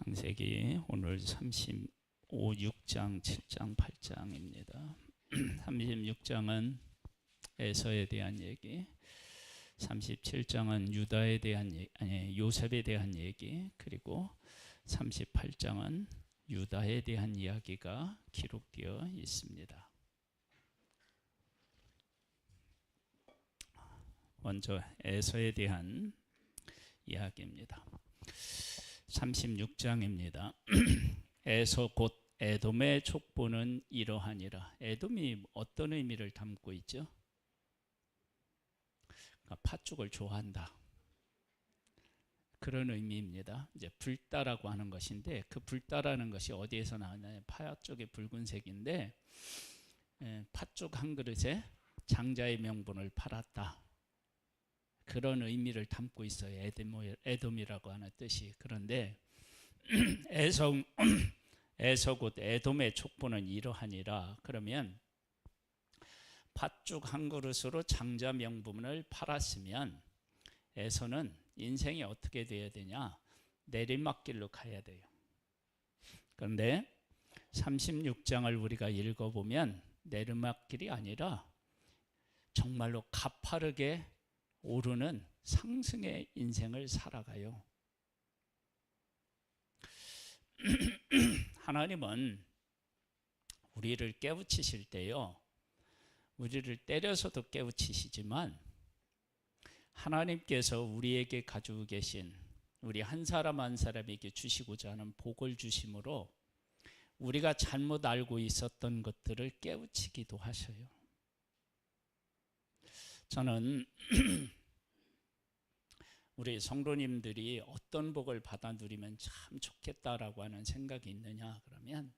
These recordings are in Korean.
창세기 오늘 35, 6장, 7장, 8장입니다. 36장은 에서에 대한 얘기, 37장은 유다에 대한 얘기, 요셉에 대한 얘기, 그리고 38장은 유다에 대한 이야기가 기록되어 있습니다. 먼저 에서에 대한 이야기입니다. 36장입니다. 에서 곧 에돔의 족보는 이러하니라. 에돔이 어떤 의미를 담고 있죠? 그러니까 팥죽을 좋아한다, 그런 의미입니다. 이제 불다라고 하는 것인데, 그 불다라는 것이 어디에서 나왔냐면 팥죽이 붉은색인데, 팥죽 한 그릇에 장자의 명분을 팔았다, 그런 의미를 담고 있어요. 에돔이라고 하는 뜻이. 그런데 에서 곧 에돔의 족보는 이러하니라. 그러면 팥죽 한 그릇으로 장자 명분을 팔았으면 에서는 인생이 어떻게 돼야 되냐? 내리막길로 가야 돼요. 그런데 36장을 우리가 읽어보면 내리막길이 아니라 정말로 가파르게 오르는 상승의 인생을 살아가요. 하나님은 우리를 깨우치실 때요, 우리를 때려서도 깨우치시지만 하나님께서 우리에게 가지고 계신, 우리 한 사람 한 사람에게 주시고자 하는 복을 주심으로 우리가 잘못 알고 있었던 것들을 깨우치기도 하셔요. 저는 우리 성도님들이 어떤 복을 받아 누리면 참 좋겠다라고 하는 생각이 있느냐, 그러면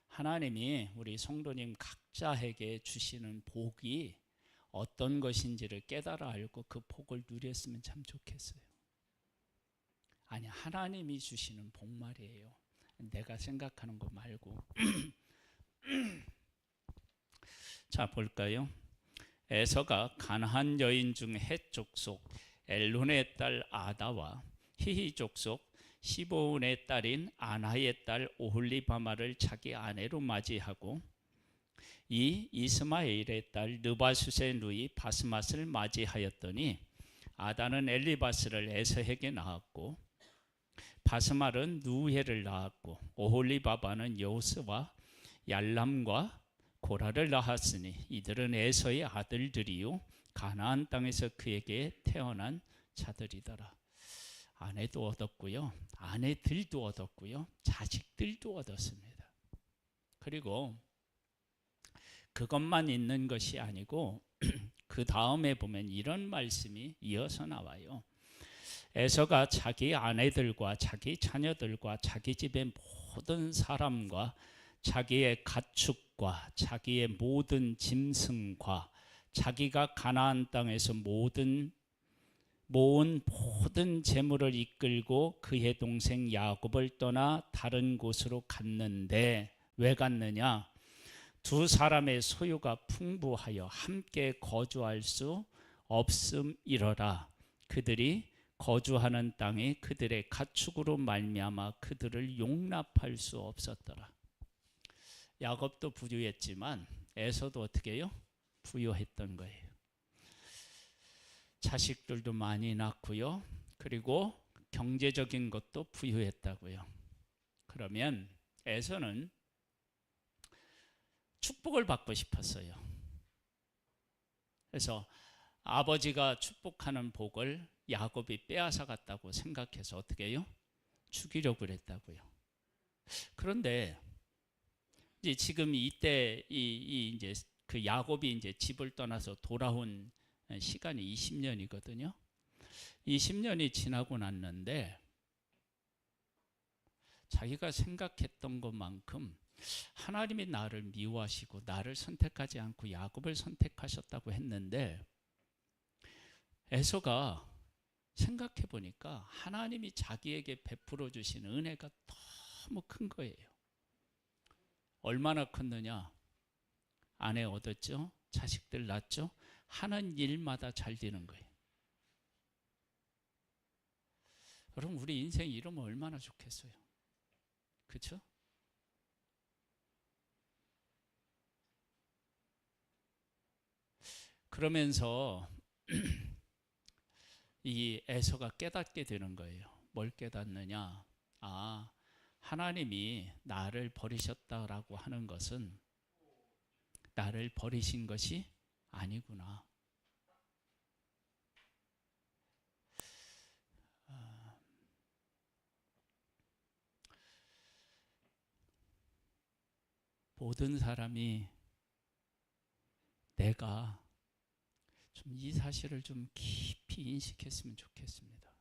하나님이 우리 성도님 각자에게 주시는 복이 어떤 것인지를 깨달아 알고 그 복을 누렸으면 참 좋겠어요. 아니, 하나님이 주시는 복 말이에요. 내가 생각하는 거 말고. 자, 볼까요? 에서가 가나안 여인 중 헷 족속 엘론의 딸 아다와 히히 족속 시브온의 딸인 아나의 딸 오홀리바마를 자기 아내로 맞이하고 이 이스마엘의 딸 느바숫의 누이 바스맛을 맞이하였더니 아다는 엘리바스를 에서에게 낳았고 바스말은 누헤를 낳았고 오홀리바바는 여우스와 얄람과 고라를 낳았으니 이들은 에서의 아들들이요 가나안 땅에서 그에게 태어난 자들이더라. 아내도 얻었고요, 아내들도 얻었고요, 자식들도 얻었습니다. 그리고 그것만 있는 것이 아니고 그 다음에 보면 이런 말씀이 이어서 나와요. 에서가 자기 아내들과 자기 자녀들과 자기 집의 모든 사람과 자기의 가축과 자기의 모든 짐승과 자기가 가나안 땅에서 모은 모든 재물을 이끌고 그의 동생 야곱을 떠나 다른 곳으로 갔는데, 왜 갔느냐? 두 사람의 소유가 풍부하여 함께 거주할 수 없음이러라. 그들이 거주하는 땅이 그들의 가축으로 말미암아 그들을 용납할 수 없었더라. 야곱도 부유했지만 에서도 어떻게 해요? 부유했던 거예요. 자식들도 많이 낳고요, 그리고 경제적인 것도 부유했다고요. 그러면 에서는 축복을 받고 싶었어요. 그래서 아버지가 축복하는 복을 야곱이 빼앗아 갔다고 생각해서 어떻게 해요? 죽이려고 그랬다고요. 그런데 이제 지금 이때 이제 그 야곱이 이제 집을 떠나서 돌아온 시간이 20년이거든요. 20년이 지나고 났는데 자기가 생각했던 것만큼 하나님이 나를 미워하시고 나를 선택하지 않고 야곱을 선택하셨다고 했는데, 에서가 생각해 보니까 하나님이 자기에게 베풀어 주신 은혜가 너무 큰 거예요. 얼마나 컸느냐? 아내 얻었죠, 자식들 낳았죠, 하는 일마다 잘 되는 거예요. 여러분, 우리 인생이 이러면 얼마나 좋겠어요. 그렇죠? 그러면서 이 에서가 깨닫게 되는 거예요. 뭘 깨닫느냐? 아, 하나님이 나를 버리셨다라고 하는 것은 나를 버리신 것이 아니구나. 모든 사람이 내가 좀 이 사실을 좀 깊이 인식했으면 좋겠습니다.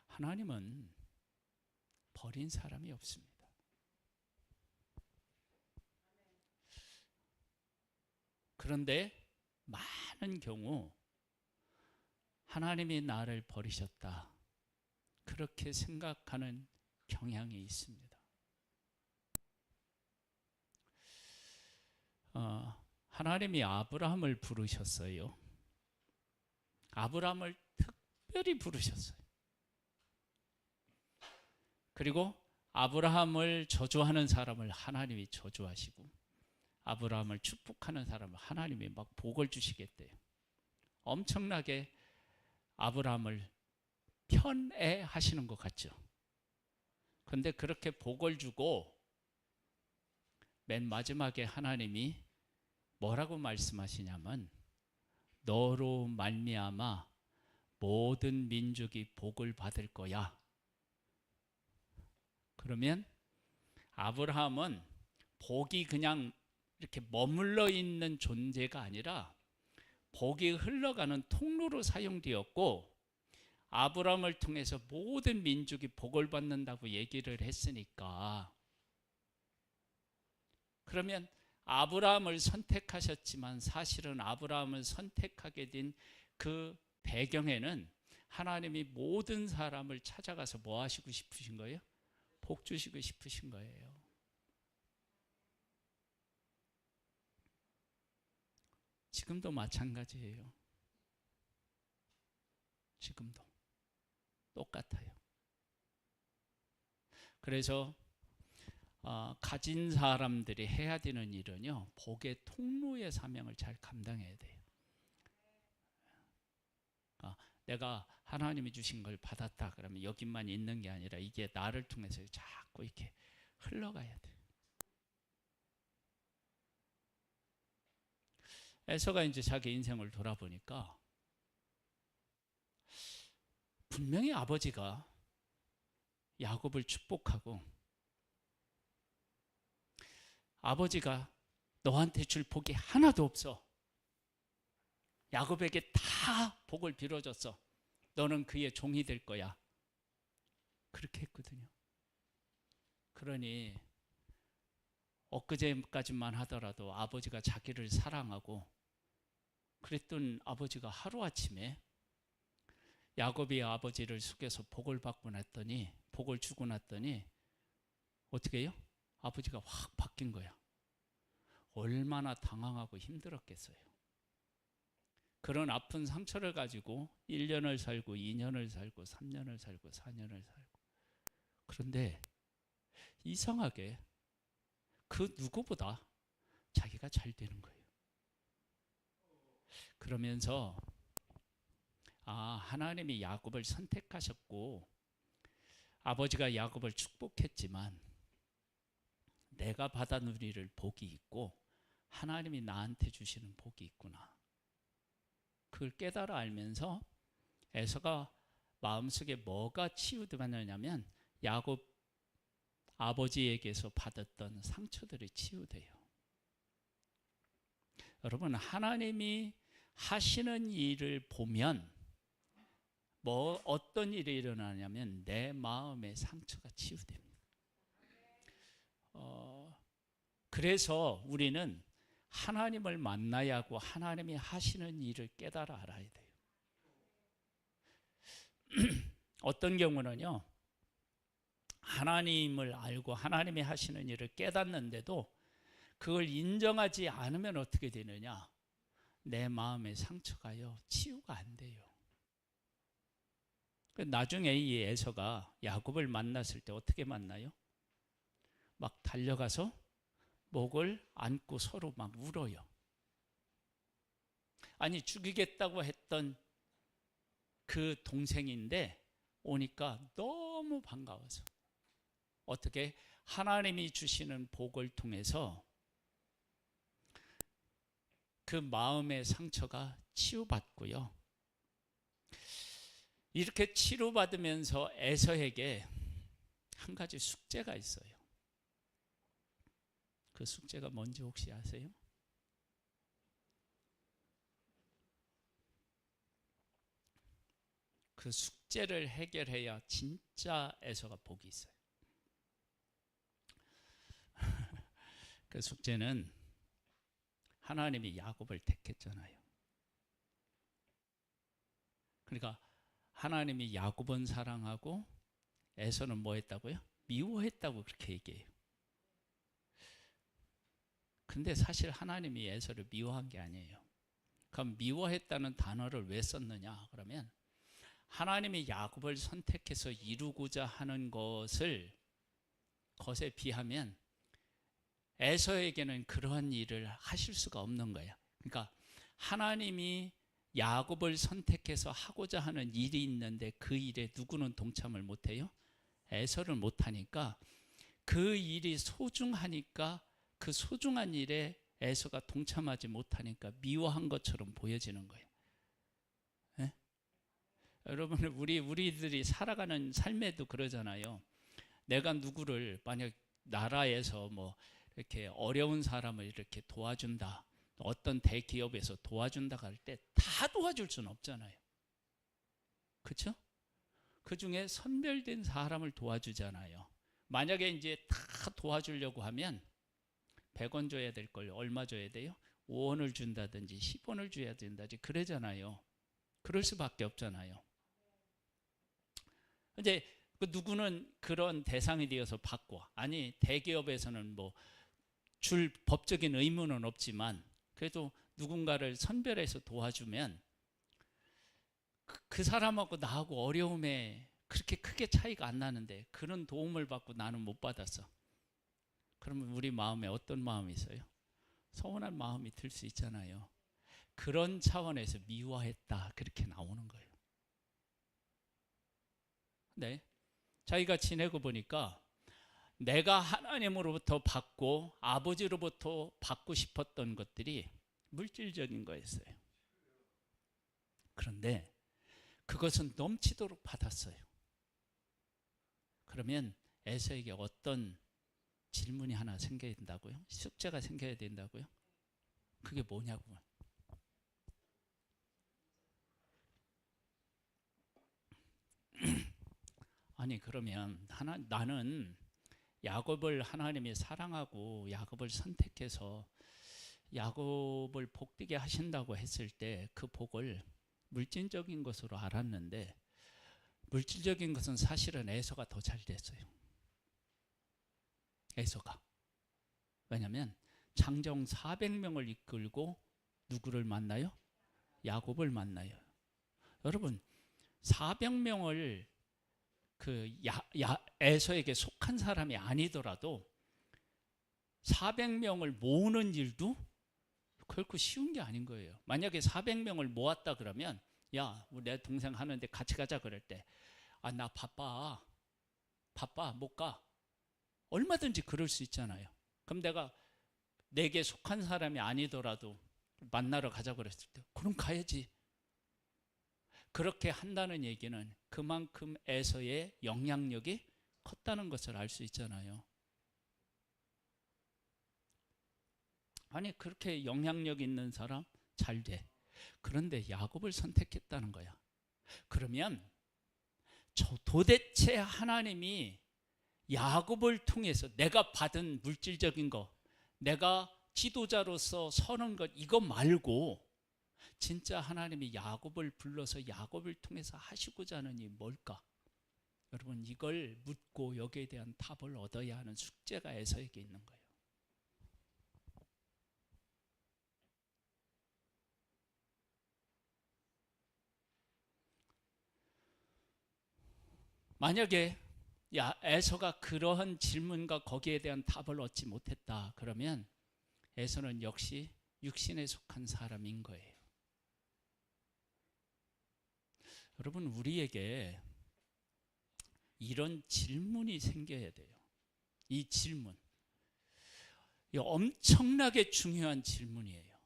하나님은 버린 사람이 없습니다. 그런데 많은 경우 하나님이 나를 버리셨다, 그렇게 생각하는 경향이 있습니다. 하나님이 아브라함을 부르셨어요. 아브라함을 특별히 부르셨어요. 그리고 아브라함을 저주하는 사람을 하나님이 저주하시고 아브라함을 축복하는 사람을 하나님이 막 복을 주시겠대요. 엄청나게 아브라함을 편애하시는 것 같죠. 그런데 그렇게 복을 주고 맨 마지막에 하나님이 뭐라고 말씀하시냐면 너로 말미암아 모든 민족이 복을 받을 거야. 그러면 아브라함은 복이 그냥 이렇게 머물러 있는 존재가 아니라 복이 흘러가는 통로로 사용되었고, 아브라함을 통해서 모든 민족이 복을 받는다고 얘기를 했으니까, 그러면 아브라함을 선택하셨지만 사실은 아브라함을 선택하게 된 그 배경에는 하나님이 모든 사람을 찾아가서 뭐 하시고 싶으신 거예요? 복 주시고 싶으신 거예요. 지금도 마찬가지예요. 지금도 똑같아요. 그래서 가진 사람들이 해야 되는 일은요, 복의 통로의 사명을 잘 감당해야 돼요. 내가 하나님이 주신 걸 받았다 그러면 여기만 있는 게 아니라 이게 나를 통해서 자꾸 이렇게 흘러가야 돼요. 에서가 이제 자기 인생을 돌아보니까 분명히 아버지가 야곱을 축복하고 아버지가 너한테 줄 복이 하나도 없어, 야곱에게 다 복을 빌어줬어, 너는 그의 종이 될 거야, 그렇게 했거든요. 그러니 엊그제까지만 하더라도 아버지가 자기를 사랑하고 그랬던 아버지가 하루아침에 야곱이 아버지를 속여서 복을 받고 났더니, 복을 주고 났더니 어떻게 해요? 아버지가 확 바뀐 거야. 얼마나 당황하고 힘들었겠어요. 그런 아픈 상처를 가지고 1년을 살고 2년을 살고 3년을 살고 4년을 살고, 그런데 이상하게 그 누구보다 자기가 잘 되는 거예요. 그러면서 하나님이 야곱을 선택하셨고 아버지가 야곱을 축복했지만 내가 받아 누릴 복이 있고 하나님이 나한테 주시는 복이 있구나, 그걸 깨달아 알면서 에서가 마음속에 뭐가 치유되느냐면 야곱 아버지에게서 받았던 상처들이 치유돼요. 여러분, 하나님이 하시는 일을 보면 어떤 일이 일어나냐면 내 마음의 상처가 치유됩니다. 그래서 우리는 하나님을 만나야 하고 하나님이 하시는 일을 깨달아 알아야 돼요. 어떤 경우는요, 하나님을 알고 하나님이 하시는 일을 깨닫는데도 그걸 인정하지 않으면 어떻게 되느냐, 내 마음의 상처가요 치유가 안 돼요. 나중에 이 에서가 야곱을 만났을 때 어떻게 만나요? 막 달려가서 목을 안고 서로 막 울어요. 아니, 죽이겠다고 했던 그 동생인데 오니까 너무 반가워서 어떻게 하나님이 주시는 복을 통해서 그 마음의 상처가 치유받고요. 이렇게 치료받으면서 에서에게 한 가지 숙제가 있어요. 그 숙제가 뭔지 혹시 아세요? 그 숙제를 해결해야 진짜 에서가 복이 있어요. 그 숙제는 하나님이 야곱을 택했잖아요. 그러니까 하나님이 야곱은 사랑하고 에서는 뭐 했다고요? 미워했다고 그렇게 얘기해요. 근데 사실 하나님이 에서를 미워한 게 아니에요. 그럼 미워했다는 단어를 왜 썼느냐? 그러면 하나님이 야곱을 선택해서 이루고자 하는 것에 비하면 에서에게는 그러한 일을 하실 수가 없는 거예요. 그러니까 하나님이 야곱을 선택해서 하고자 하는 일이 있는데 그 일에 누구는 동참을 못해요? 에서를 못하니까 그 일이 소중하니까 그 소중한 일에 에서가 동참하지 못하니까 미워한 것처럼 보여지는 거예요. 네? 여러분, 우리들이 살아가는 삶에도 그러잖아요. 내가 누구를 만약 나라에서 뭐 이렇게 어려운 사람을 이렇게 도와준다, 어떤 대기업에서 도와준다 할 때 다 도와줄 수는 없잖아요. 그렇죠? 그 중에 선별된 사람을 도와주잖아요. 만약에 이제 다 도와주려고 하면 100원 줘야 될 걸 얼마 줘야 돼요? 5원을 준다든지 10원을 줘야 된다든지 그러잖아요. 그럴 수밖에 없잖아요. 이제 그 누구는 그런 대상이 되어서 받고, 아니 대기업에서는 뭐 줄 법적인 의무는 없지만 그래도 누군가를 선별해서 도와주면 그 사람하고 나하고 어려움에 그렇게 크게 차이가 안 나는데 그런 도움을 받고 나는 못 받았어. 그러면 우리 마음에 어떤 마음이 있어요? 서운한 마음이 들 수 있잖아요. 그런 차원에서 미워했다 그렇게 나오는 거예요. 네. 자기가 지내고 보니까 내가 하나님으로부터 받고 아버지로부터 받고 싶었던 것들이 물질적인 거였어요. 그런데 그것은 넘치도록 받았어요. 그러면 에서에게 어떤 질문이 하나 생겨야 된다고요? 숙제가 생겨야 된다고요? 그게 뭐냐고요? 아니 그러면 나는 야곱을 하나님이 사랑하고 야곱을 선택해서 야곱을 복되게 하신다고 했을 때 그 복을 물질적인 것으로 알았는데 물질적인 것은 사실은 에서가 더 잘 됐어요. 에서가. 왜냐하면 장정 400명을 이끌고 누구를 만나요? 야곱을 만나요. 여러분 400명을 에서에게 속한 사람이 아니더라도 400명을 모으는 일도 결코 쉬운 게 아닌 거예요. 만약에 400명을 모았다 그러면 야, 내 동생 하는데 같이 가자 그럴 때 아, 나 바빠 못 가. 얼마든지 그럴 수 있잖아요. 그럼 내게 속한 사람이 아니더라도 만나러 가자 그랬을 때 그럼 가야지. 그렇게 한다는 얘기는 그만큼 에서의 영향력이 컸다는 것을 알 수 있잖아요. 아니 그렇게 영향력 있는 사람 잘 돼. 그런데 야곱을 선택했다는 거야. 그러면 도대체 하나님이 야곱을 통해서 내가 받은 물질적인 거, 내가 지도자로서 서는 것 이거 말고 진짜 하나님이 야곱을 불러서 야곱을 통해서 하시고자 하는 이 뭘까? 여러분 이걸 묻고 여기에 대한 답을 얻어야 하는 숙제가 에서에게 있는 거예요. 만약에 에서가 그러한 질문과 거기에 대한 답을 얻지 못했다 그러면 에서는 역시 육신에 속한 사람인 거예요. 여러분, 우리에게 이런 질문이 생겨야 돼요. 이 질문, 이 엄청나게 중요한 질문이에요.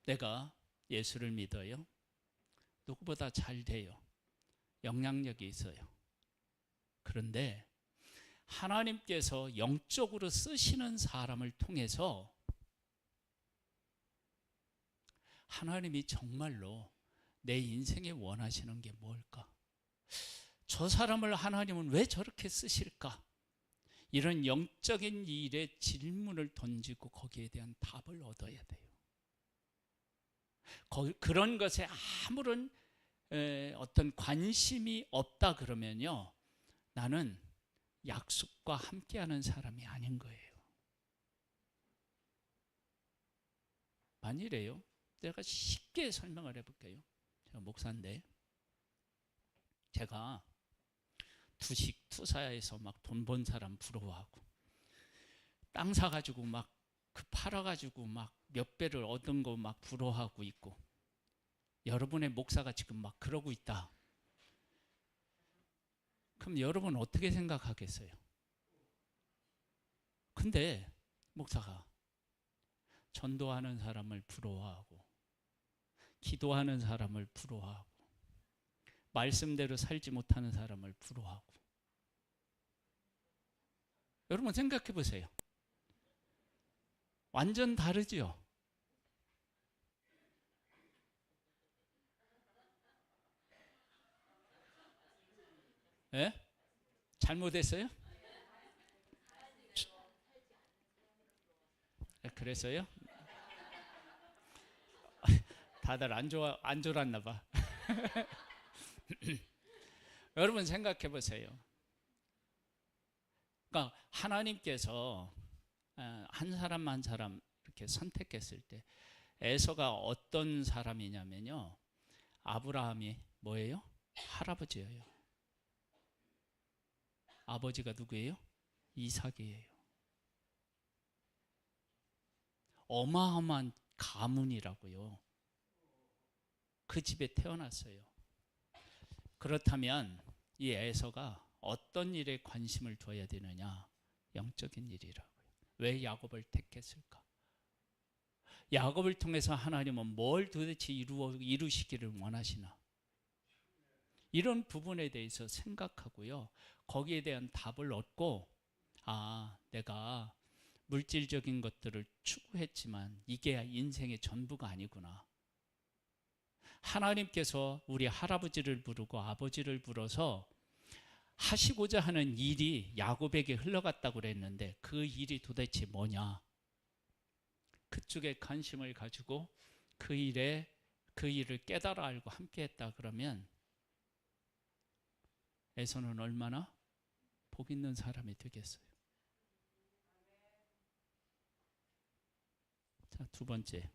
내가 예수를 믿어요? 누구보다 잘 돼요. 영향력이 있어요. 그런데 하나님께서 영적으로 쓰시는 사람을 통해서 하나님이 정말로 내 인생에 원하시는 게 뭘까? 저 사람을 하나님은 왜 저렇게 쓰실까? 이런 영적인 일에 질문을 던지고 거기에 대한 답을 얻어야 돼요. 그런 것에 아무런 어떤 관심이 없다 그러면요, 나는 약속과 함께하는 사람이 아닌 거예요. 만일에요, 내가 쉽게 설명을 해볼게요. 제가 목사인데 제가 주식 투자해서 막 돈 번 사람 부러워하고, 땅 사가지고 막 그 팔아가지고 막 몇 배를 얻은 거 막 부러워하고 있고, 여러분의 목사가 지금 막 그러고 있다. 그럼 여러분 어떻게 생각하겠어요? 근데 목사가 전도하는 사람을 부러워하고, 기도하는 사람을 부러워하고, 말씀대로 살지 못하는 사람을 부러워하고, 여러분 생각해 보세요. 완전 다르죠? 예? 잘못했어요? 그래서요? 다들 안 졸았나 봐. 여러분 생각해 보세요. 그러니까 하나님께서 한 사람 한 사람 이렇게 선택했을 때 에서가 어떤 사람이냐면요, 아브라함이 뭐예요? 할아버지예요. 아버지가 누구예요? 이삭이에요. 어마어마한 가문이라고요. 그 집에 태어났어요. 그렇다면 이 에서가 어떤 일에 관심을 둬야 되느냐? 영적인 일이라고요. 왜 야곱을 택했을까? 야곱을 통해서 하나님은 뭘 도대체 이루시기를 원하시나? 이런 부분에 대해서 생각하고요, 거기에 대한 답을 얻고, 내가 물질적인 것들을 추구했지만 이게 인생의 전부가 아니구나. 하나님께서 우리 할아버지를 부르고 아버지를 불러서 하시고자 하는 일이 야곱에게 흘러갔다고 그랬는데 그 일이 도대체 뭐냐? 그쪽에 관심을 가지고 그 일을 깨달아 알고 함께했다 그러면 에서는 얼마나 복 있는 사람이 되겠어요. 자, 두 번째,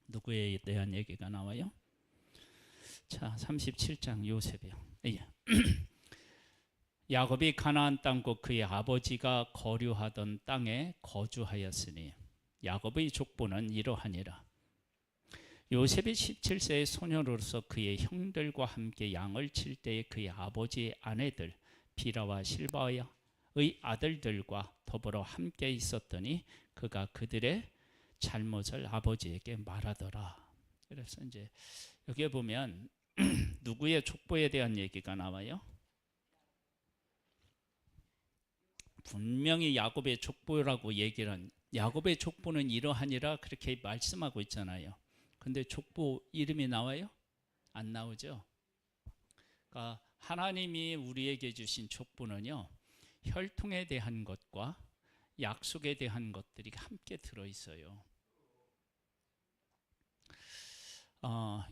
누구에 대한 얘기가 나와요? 자, 37장 요셉이요. 야곱이 가나안 땅과 그의 아버지가 거류하던 땅에 거주하였으니 야곱의 족보는 이러하니라. 요셉이 17세의 소년으로서 그의 형들과 함께 양을 칠 때에 그의 아버지의 아내들 비라와 실바의 아들들과 더불어 함께 있었더니 그가 그들의 잘못을 아버지에게 말하더라. 그래서 이제 여기에 보면 누구의 족보에 대한 얘기가 나와요? 분명히 야곱의 족보라고 얘기를 한, 야곱의 족보는 이러하니라 그렇게 말씀하고 있잖아요. 근데 족보 이름이 나와요? 안 나오죠. 그러니까 하나님이 우리에게 주신 족보는요, 혈통에 대한 것과 약속에 대한 것들이 함께 들어있어요.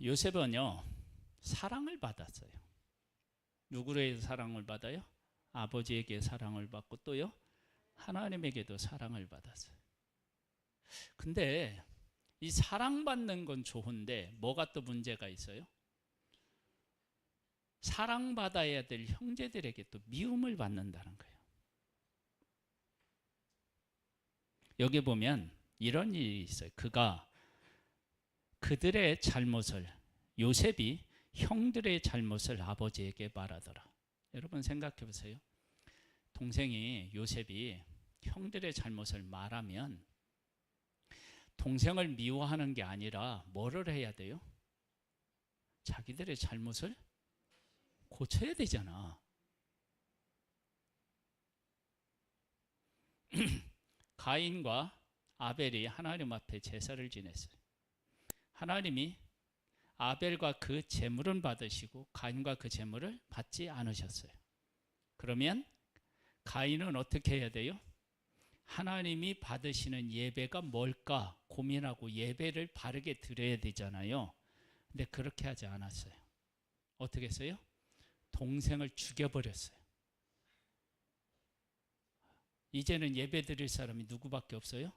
요셉은요, 사랑을 받았어요. 누구의 사랑을 받아요? 아버지에게 사랑을 받고 또요, 하나님에게도 사랑을 받았어요. 근데 이 사랑받는 건 좋은데 뭐가 또 문제가 있어요? 사랑받아야 될 형제들에게 또 미움을 받는다는 거예요. 여기 보면 이런 일이 있어요. 그들의 잘못을, 요셉이 형들의 잘못을 아버지에게 말하더라. 여러분 생각해 보세요. 동생이, 요셉이 형들의 잘못을 말하면 동생을 미워하는 게 아니라 뭐를 해야 돼요? 자기들의 잘못을 고쳐야 되잖아. 가인과 아벨이 하나님 앞에 제사를 지냈어요. 하나님이 아벨과 그 제물은 받으시고 가인과 그 제물을 받지 않으셨어요. 그러면 가인은 어떻게 해야 돼요? 하나님이 받으시는 예배가 뭘까 고민하고 예배를 바르게 드려야 되잖아요. 근데 그렇게 하지 않았어요. 어떻게 했어요? 동생을 죽여버렸어요. 이제는 예배 드릴 사람이 누구밖에 없어요?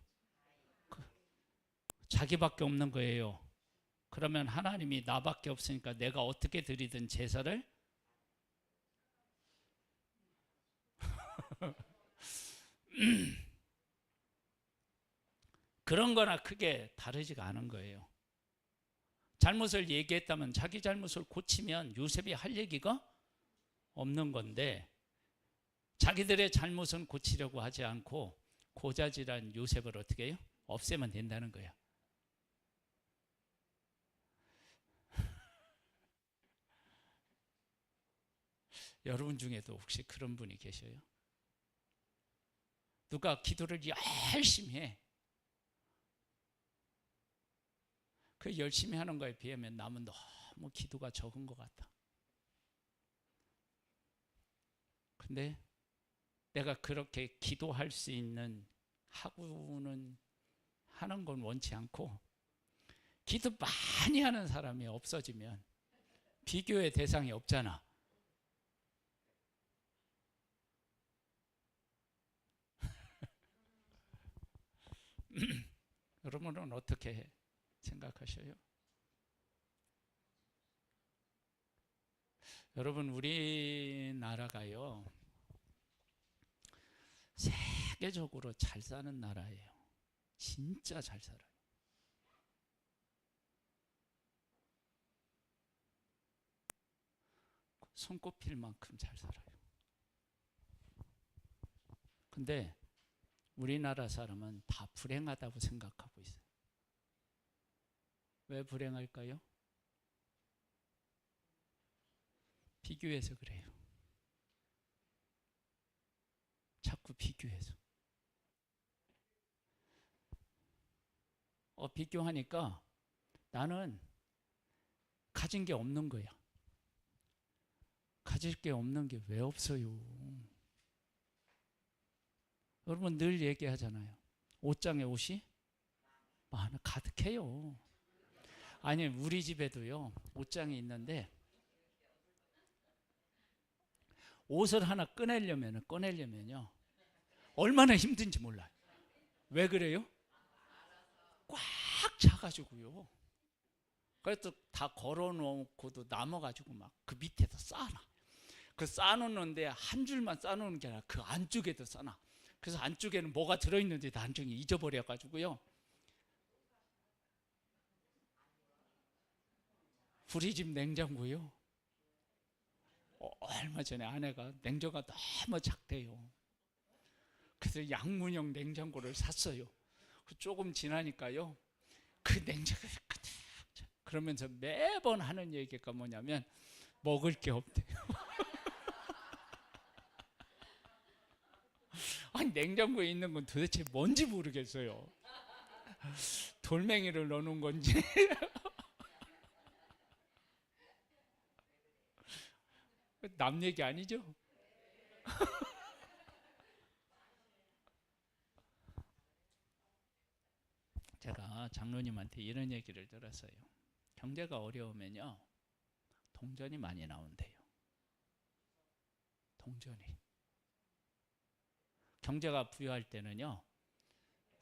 자기밖에 없는 거예요. 그러면 하나님이 나밖에 없으니까 내가 어떻게 드리든 제사를 그런 거나 크게 다르지가 않은 거예요. 잘못을 얘기했다면 자기 잘못을 고치면 요셉이 할 얘기가 없는 건데 자기들의 잘못은 고치려고 하지 않고 고자질한 요셉을 어떻게 해요? 없애면 된다는 거예요. 여러분 중에도 혹시 그런 분이 계셔요? 누가 기도를 열심히 해. 그 열심히 하는 거에 비하면 남은 너무 기도가 적은 것 같아. 근데 내가 그렇게 기도할 수 있는 하고는 하는 건 원치 않고 기도 많이 하는 사람이 없어지면 비교의 대상이 없잖아. 여러분은 어떻게 생각하셔요? 여러분 우리나라가요 세계적으로 잘 사는 나라예요. 진짜 잘 살아요. 손꼽힐 만큼 잘 살아요. 근데 우리나라 사람은 다 불행하다고 생각하고 있어요. 왜 불행할까요? 비교해서 그래요. 자꾸 비교해서. 비교하니까 나는 가진 게 없는 거야. 가질 게 없는 게 왜 없어요? 여러분 늘 얘기하잖아요. 옷장에 옷이 많아 가득해요. 아니 우리 집에도요 옷장이 있는데 옷을 하나 꺼내려면요 얼마나 힘든지 몰라요. 왜 그래요? 꽉 차가지고요. 그래서 다 걸어놓고도 남아가지고 막 그 밑에다 쌓아놔. 그 쌓아놓는데 한 줄만 쌓아놓는 게 아니라 그 안쪽에도 쌓아놔. 그래서 안쪽에는 뭐가 들어있는지 나중에 잊어버려가지고요. 우리 집 냉장고요. 얼마 전에 아내가 냉장고가 너무 작대요. 그래서 양문형 냉장고를 샀어요. 조금 지나니까요. 그 냉장고에 가득 그러면서 매번 하는 얘기가 뭐냐면 먹을 게 없대요. 아니 냉장고에 있는 건 도대체 뭔지 모르겠어요. 돌멩이를 넣는 건지 남 얘기 아니죠? 제가 장로님한테 이런 얘기를 들었어요. 경제가 어려우면요 동전이 많이 나온대요. 동전이. 경제가 부유할 때는요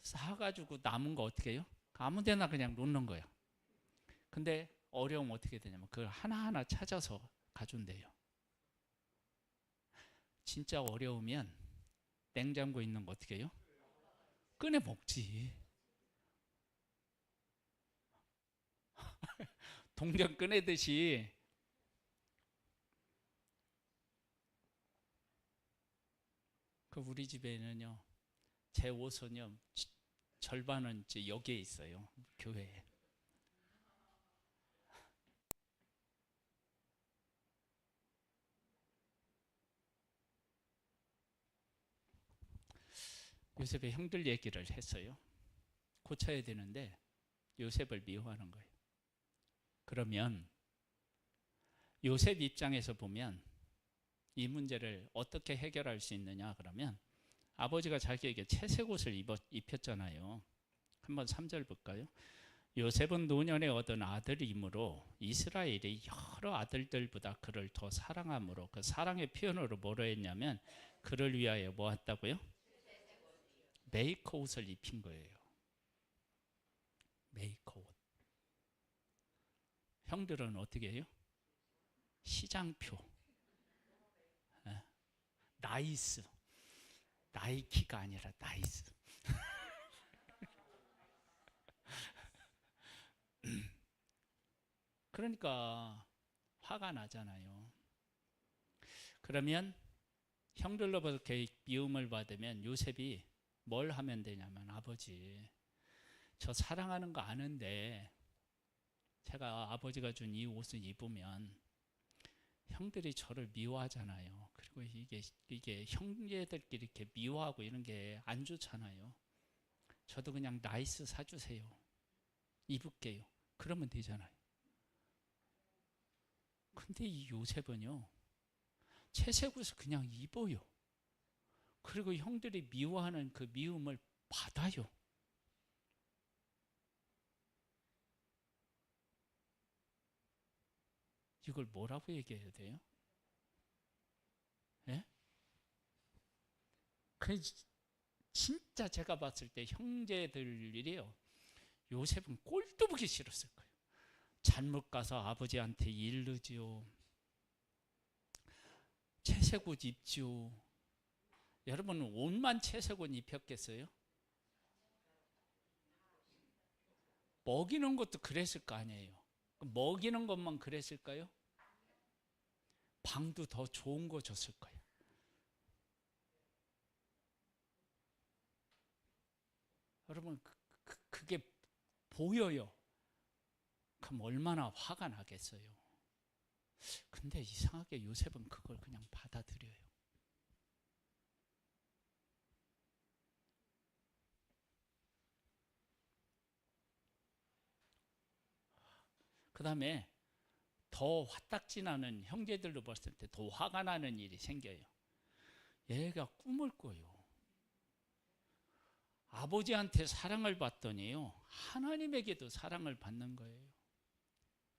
사가지고 남은 거 어떻게 해요? 아무 데나 그냥 놓는 거예요. 근데 어려우면 어떻게 되냐면 그걸 하나하나 찾아서 가준대요. 진짜 어려우면 냉장고에 있는 거 어떻게 해요? 꺼내 먹지. 동전 꺼내듯이. 그 우리 집에는요, 제 옷은요 절반은 이제 여기에 있어요, 교회에. 요셉의 형들 얘기를 했어요. 고쳐야 되는데 요셉을 미워하는 거예요. 그러면 요셉 입장에서 보면 이 문제를 어떻게 해결할 수 있느냐 그러면, 아버지가 자기에게 채색 옷을 입혔잖아요. 한번 3절 볼까요? 요셉은 노년에 얻은 아들이므로 이스라엘이 여러 아들들보다 그를 더 사랑함으로, 그 사랑의 표현으로 뭐라 했냐면 그를 위하여 뭐 했다고요? 메이커 옷을 입힌 거예요. 메이커 옷. 형들은 어떻게 해요? 시장표. 나이스. 나이키가 아니라 나이스. 그러니까 화가 나잖아요. 그러면 형들로부터 미움을 받으면 요셉이 뭘 하면 되냐면, 아버지, 저 사랑하는 거 아는데 제가 아버지가 준 이 옷을 입으면 형들이 저를 미워하잖아요. 그리고 이게 형제들끼리 이렇게 미워하고 이런 게 안 좋잖아요. 저도 그냥 나이스 사주세요. 입을게요. 그러면 되잖아요. 근데 이 요셉은요, 채색 옷을 그냥 입어요. 그리고 형들이 미워하는 그 미움을 받아요. 이걸 뭐라고 얘기해야 돼요? 예? 그 진짜 제가 봤을 때 형제들이요, 요셉은 꼴도 보기 싫었을 거예요. 잘못 가서 아버지한테 이르지요. 채색 옷 입지요. 여러분, 옷만 채색 옷 입혔겠어요? 먹이는 것도 그랬을 거 아니에요. 먹이는 것만 그랬을까요? 방도 더 좋은 거 줬을 거예요. 여러분, 그게 보여요. 그럼 얼마나 화가 나겠어요. 근데 이상하게 요셉은 그걸 그냥 받아들여요. 그 다음에 더 화딱지 나는, 형제들로 봤을 때 더 화가 나는 일이 생겨요. 얘가 꿈을 꿔요. 아버지한테 사랑을 받더니요, 하나님에게도 사랑을 받는 거예요.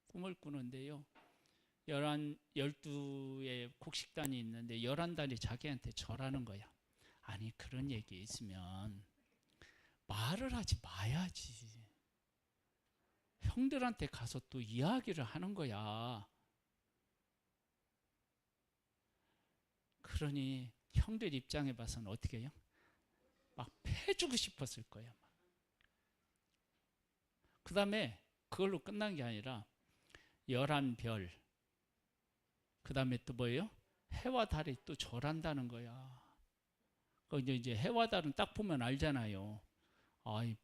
꿈을 꾸는데요, 12의 곡식단이 있는데 11단이 자기한테 절하는 거야. 아니, 그런 얘기 있으면 말을 하지 마야지. 형들한테 가서 또 이야기를 하는 거야. 그러니 형들 입장에 봐서는 어떻게 해요? 막 패주고 싶었을 거야. 그 다음에 그걸로 끝난 게 아니라 11별, 그 다음에 또 뭐예요? 해와 달이 또 절한다는 거야. 이제 해와 달은 딱 보면 알잖아요.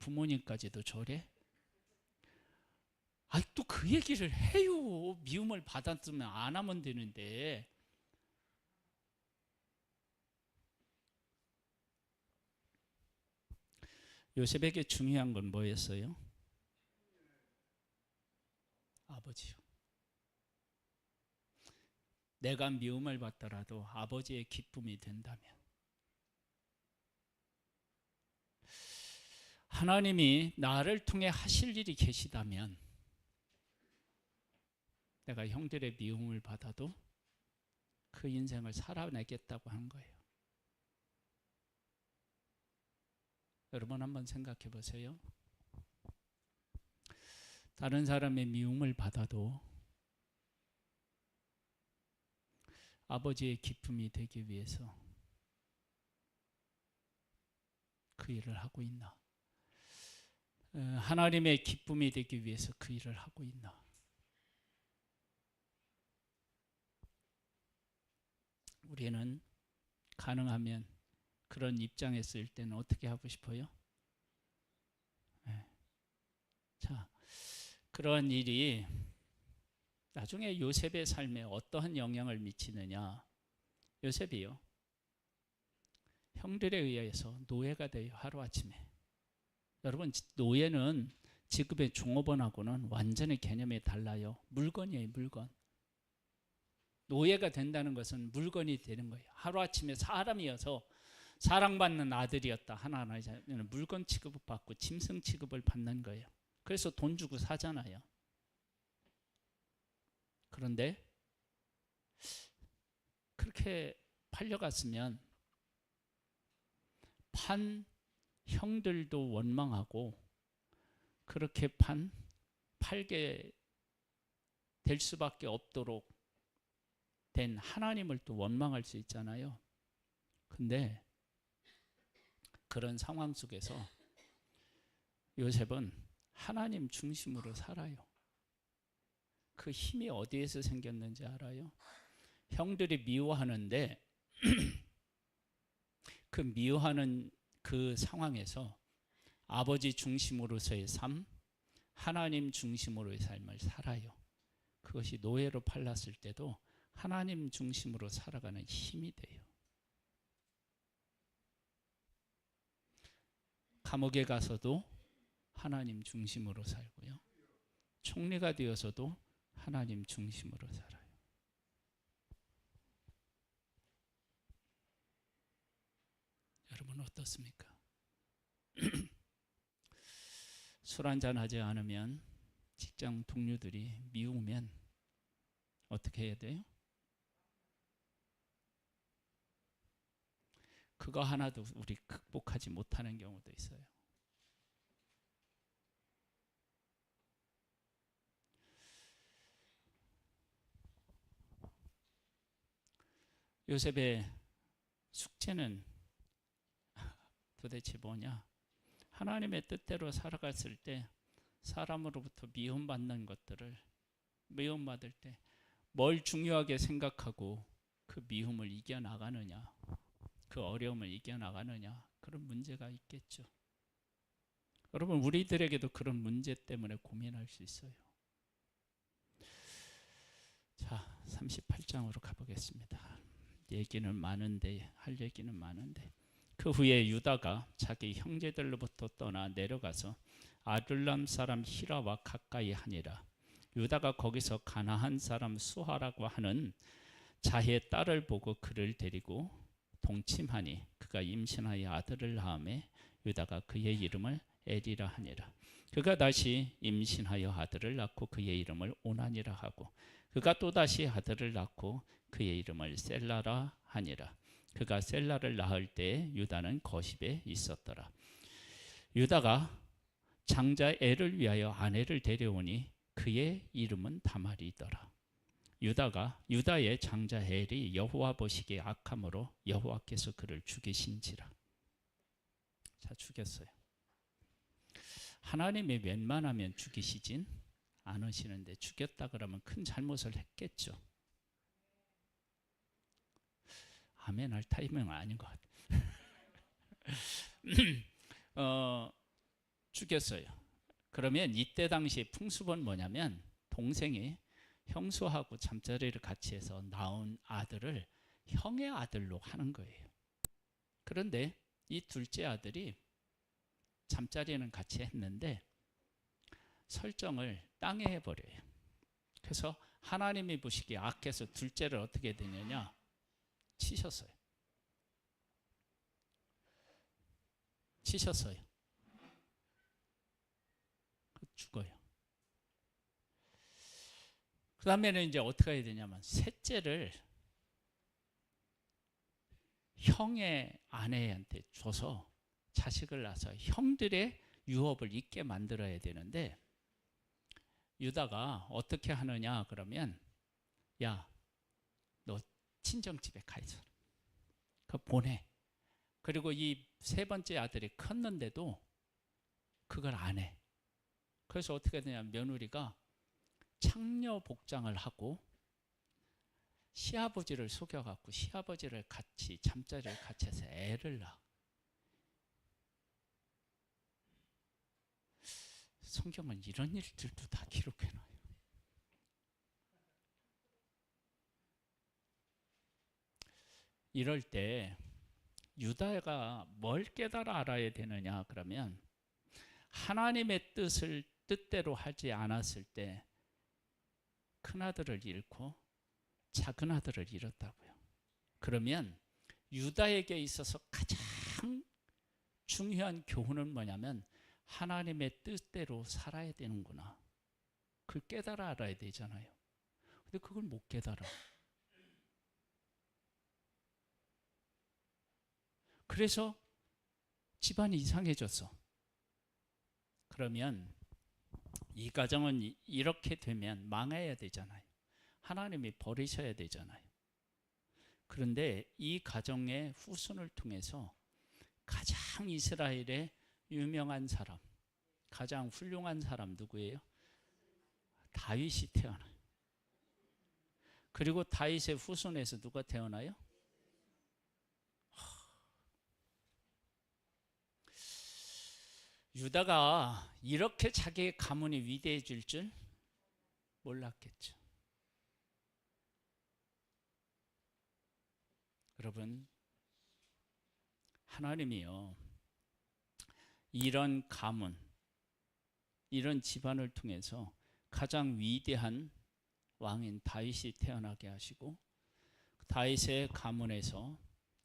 부모님까지도 절해? 또 그 얘기를 해요. 미움을 받았으면 안 하면 되는데. 요셉에게 중요한 건 뭐였어요? 아버지요. 내가 미움을 받더라도 아버지의 기쁨이 된다면, 하나님이 나를 통해 하실 일이 계시다면, 내가 형들의 미움을 받아도 그 인생을 살아내겠다고 한 거예요. 여러분 한번 생각해 보세요. 다른 사람의 미움을 받아도 아버지의 기쁨이 되기 위해서 그 일을 하고 있나? 하나님의 기쁨이 되기 위해서 그 일을 하고 있나? 우리는 가능하면 그런 입장에 있을 때는 어떻게 하고 싶어요? 네. 자, 그러한 일이 나중에 요셉의 삶에 어떠한 영향을 미치느냐? 요셉이요, 형들에 의해서 노예가 돼요. 하루아침에. 여러분, 노예는 지금의 종업원하고는 완전히 개념이 달라요. 물건이에요, 물건. 노예가 된다는 것은 물건이 되는 거예요. 하루아침에 사람이어서 사랑받는 아들이었다. 하나하나는 물건 취급을 받고 짐승 취급을 받는 거예요. 그래서 돈 주고 사잖아요. 그런데 그렇게 팔려갔으면 판 형들도 원망하고 그렇게 팔게 될 수밖에 없도록 된 하나님을 또 원망할 수 있잖아요. 근데 그런 상황 속에서 요셉은 하나님 중심으로 살아요. 그 힘이 어디에서 생겼는지 알아요? 형들이 미워하는데 그 미워하는 그 상황에서 아버지 중심으로서의 삶, 하나님 중심으로의 삶을 살아요. 그것이 노예로 팔렸을 때도 하나님 중심으로 살아가는 힘이 돼요. 감옥에 가서도 하나님 중심으로 살고요. 총리가 되어서도 하나님 중심으로 살아요. 여러분 어떻습니까? 술 한잔 하지 않으면 직장 동료들이 미우면 어떻게 해야 돼요? 그거 하나도 우리 극복하지 못하는 경우도 있어요. 요셉의 숙제는 도대체 뭐냐? 하나님의 뜻대로 살아갔을 때 사람으로부터 미움받는 것들을 미움받을 때 뭘 중요하게 생각하고 그 미움을 이겨나가느냐, 그 어려움을 이겨나가느냐, 그런 문제가 있겠죠. 여러분, 우리들에게도 그런 문제 때문에 고민할 수 있어요. 자, 38장으로 가보겠습니다. 얘기는 많은데, 할 얘기는 많은데, 그 후에 유다가 자기 형제들로부터 떠나 내려가서 아둘람 사람 히라와 가까이 하니라. 유다가 거기서 가나안 사람 수하라고 하는 자의 딸을 보고 그를 데리고 동침하니 그가 임신하여 아들을 낳음에 유다가 그의 이름을 에리라 하니라. 그가 다시 임신하여 아들을 낳고 그의 이름을 오난이라 하고 그가 또다시 아들을 낳고 그의 이름을 셀라라 하니라. 그가 셀라를 낳을 때 유다는 거십에 있었더라. 유다가 장자 엘을 위하여 아내를 데려오니 그의 이름은 다말이더라. 유다의 장자 엘이 여호와 보시기에 악함으로 여호와께서 그를 죽이신지라. 자, 죽였어요. 하나님이 웬만하면 죽이시진 않으시는데 죽였다 그러면 큰 잘못을 했겠죠. 아멘 할 타이밍은 아닌 것 같아요. 죽였어요. 그러면 이때 당시 풍습은 뭐냐면 동생이 형수하고 잠자리를 같이 해서 낳은 아들을 형의 아들로 하는 거예요. 그런데 이 둘째 아들이 잠자리는 같이 했는데 설정을 땅에 해버려요. 그래서 하나님이 보시기에 악해서 둘째를 어떻게 되느냐, 치셨어요. 죽어요. 그 다음에는 이제 어떻게 해야 되냐면 셋째를 형의 아내한테 줘서 자식을 낳아서 형들의 유업을 있게 만들어야 되는데 유다가 어떻게 하느냐 그러면 야, 너 친정집에 가 있어. 그 보내. 그리고 이 세 번째 아들이 컸는데도 그걸 안 해. 그래서 어떻게 되냐, 며느리가 창녀 복장을 하고 시아버지를 속여갖고 시아버지를 같이 잠자리를 같이 해서 애를 낳아. 성경은 이런 일들도 다 기록해놔요. 이럴 때 유다가 뭘 깨달아 알아야 되느냐 그러면 하나님의 뜻대로 하지 않았을 때 큰아들을 잃고 작은아들을 잃었다고요. 그러면 유다에게 있어서 가장 중요한 교훈은 뭐냐면 하나님의 뜻대로 살아야 되는구나. 그걸 깨달아 알아야 되잖아요. 근데 그걸 못 깨달아. 그래서 집안이 이상해졌어. 그러면 이 가정은 이렇게 되면 망해야 되잖아요. 하나님이 버리셔야 되잖아요. 그런데 이 가정의 후손을 통해서 가장 이스라엘의 유명한 사람, 가장 훌륭한 사람 누구예요? 다윗이 태어나요. 그리고 다윗의 후손에서 누가 태어나요? 유다가 이렇게 자기의 가문이 위대해질 줄 몰랐겠죠. 여러분, 하나님이요, 이런 가문, 이런 집안을 통해서 가장 위대한 왕인 다윗이 태어나게 하시고 다윗의 가문에서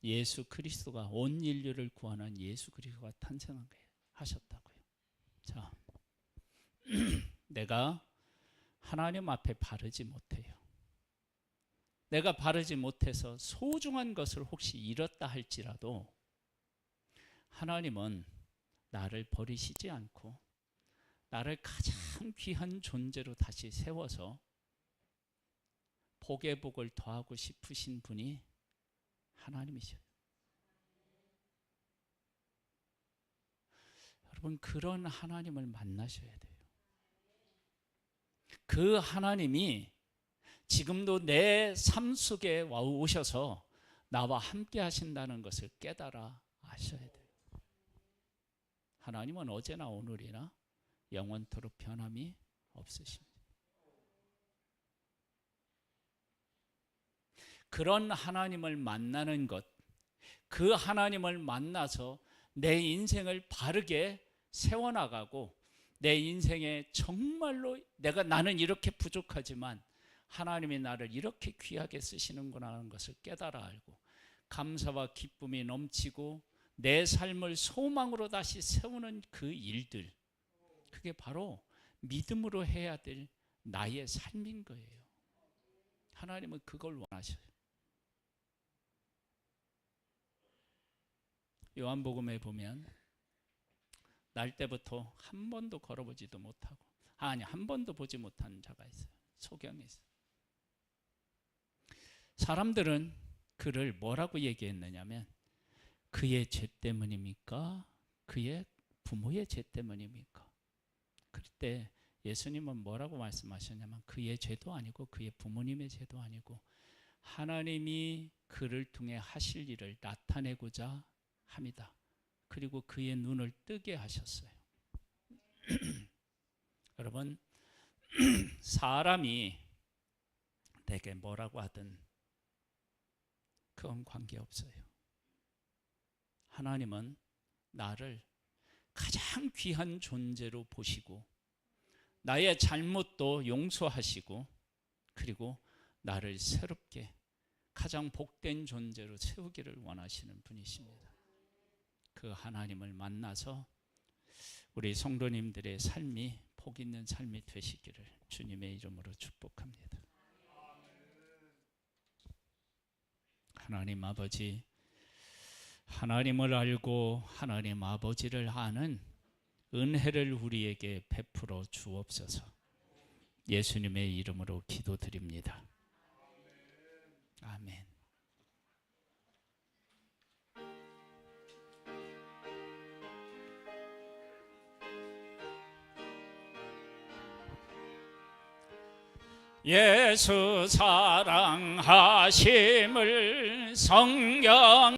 예수 그리스도가 온 인류를 구하는 예수 그리스도가 탄생하게 하셨다고요. 자, 내가 하나님 앞에 바르지 못해요. 내가 바르지 못해서 소중한 것을 혹시 잃었다 할지라도 하나님은 나를 버리시지 않고 나를 가장 귀한 존재로 다시 세워서 복의 복을 더하고 싶으신 분이 하나님이셔요. 여러분, 그런 하나님을 만나셔야 돼요. 그 하나님이 지금도 내 삶 속에 오셔서 나와 함께 하신다는 것을 깨달아 아셔야 돼요. 하나님은 어제나 오늘이나 영원토록 변함이 없으십니다. 그런 하나님을 만나는 것, 그 하나님을 만나서 내 인생을 바르게 세워나가고 내 인생에 정말로 나는 이렇게 부족하지만 하나님이 나를 이렇게 귀하게 쓰시는구나 하는 것을 깨달아 알고 감사와 기쁨이 넘치고 내 삶을 소망으로 다시 세우는 그 일들, 그게 바로 믿음으로 해야 될 나의 삶인 거예요. 하나님은 그걸 원하셔요. 요한복음에 보면 날 때부터 한 번도 걸어보지도 못하고 한 번도 보지 못한 자가 있어요. 소경에 있어요. 사람들은 그를 뭐라고 얘기했느냐면 그의 죄 때문입니까? 그의 부모의 죄 때문입니까? 그때 예수님은 뭐라고 말씀하셨냐면 그의 죄도 아니고 그의 부모님의 죄도 아니고 하나님이 그를 통해 하실 일을 나타내고자 합니다. 그리고 그의 눈을 뜨게 하셨어요. 여러분, 사람이 내게 뭐라고 하든 그건 관계없어요. 하나님은 나를 가장 귀한 존재로 보시고 나의 잘못도 용서하시고 그리고 나를 새롭게 가장 복된 존재로 세우기를 원하시는 분이십니다. 그 하나님을 만나서 우리 성도님들의 삶이 복 있는 삶이 되시기를 주님의 이름으로 축복합니다. 하나님 아버지, 하나님을 알고 하나님 아버지를 아는 은혜를 우리에게 베풀어 주옵소서. 예수님의 이름으로 기도드립니다. 아멘. 예수 사랑하심을 성경